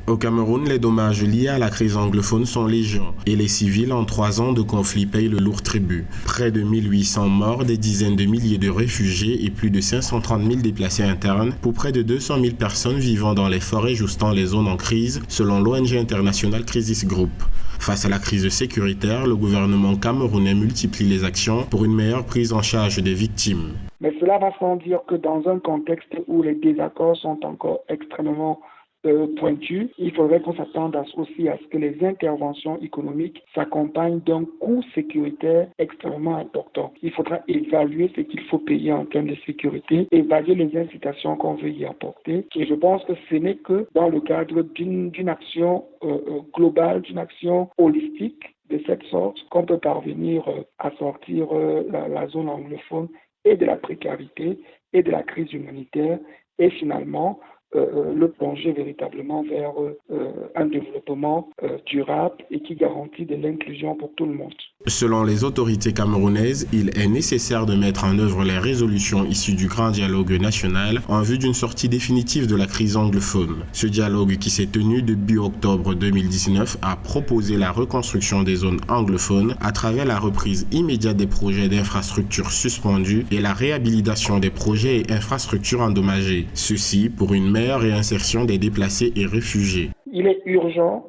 Au Cameroun, les dommages liés à la crise anglophone sont légion et les civils en 3 ans de conflit payent le lourd tribut. Près de 1800 morts, des dizaines de milliers de réfugiés et plus de 530 000 déplacés internes pour près de 200 000 personnes vivant dans les forêts justant les zones en crise, selon l'ONG internationale Crisis Group. Face à la crise sécuritaire, le gouvernement camerounais multiplie les actions pour une meilleure prise en charge des victimes. Mais cela va sans dire que dans un contexte où les désaccords sont encore extrêmement pointu, il faudrait qu'on s'attende aussi à ce que les interventions économiques s'accompagnent d'un coût sécuritaire extrêmement important. Il faudra évaluer ce qu'il faut payer en termes de sécurité, évaluer les incitations qu'on veut y apporter. Et je pense que ce n'est que dans le cadre d'une action globale, d'une action holistique de cette sorte qu'on peut parvenir à sortir la zone anglophone et de la précarité et de la crise humanitaire et finalement le plonger véritablement vers un développement durable et qui garantit de l'inclusion pour tout le monde. Selon les autorités camerounaises, il est nécessaire de mettre en œuvre les résolutions issues du grand dialogue national en vue d'une sortie définitive de la crise anglophone. Ce dialogue qui s'est tenu depuis octobre 2019 a proposé la reconstruction des zones anglophones à travers la reprise immédiate des projets d'infrastructures suspendus et la réhabilitation des projets et infrastructures endommagés. Ceci pour une meilleure réinsertion des déplacés et réfugiés. Il est urgent,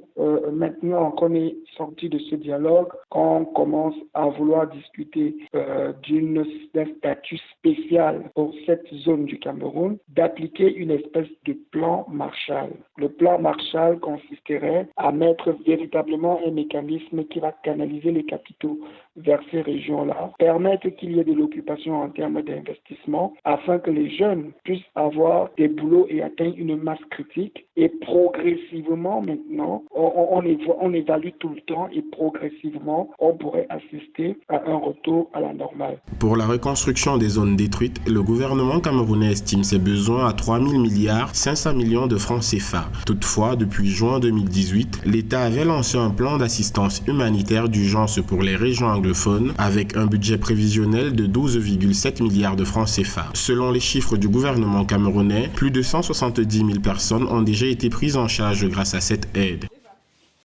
maintenant qu'on est sorti de ce dialogue, qu'on commence à vouloir discuter d'un statut spécial pour cette zone du Cameroun, d'appliquer une espèce de plan Marshall. Le plan Marshall consisterait à mettre véritablement un mécanisme qui va canaliser les capitaux vers ces régions-là, permettre qu'il y ait de l'occupation en termes d'investissement, afin que les jeunes puissent avoir des boulots et atteindre une masse critique. Et progressivement maintenant, on évalue tout le temps et progressivement, on pourrait assister à un retour à la normale. Pour la reconstruction des zones détruites, le gouvernement camerounais estime ses besoins à 3 000 milliards 500 millions de francs CFA. Toutefois, depuis juin 2018, l'État avait lancé un plan d'assistance humanitaire d'urgence pour les régions anglophones avec un budget prévisionnel de 12,7 milliards de francs CFA. Selon les chiffres du gouvernement camerounais, plus de 170 000 personnes ont déjà été prises en charge grâce à cette aide.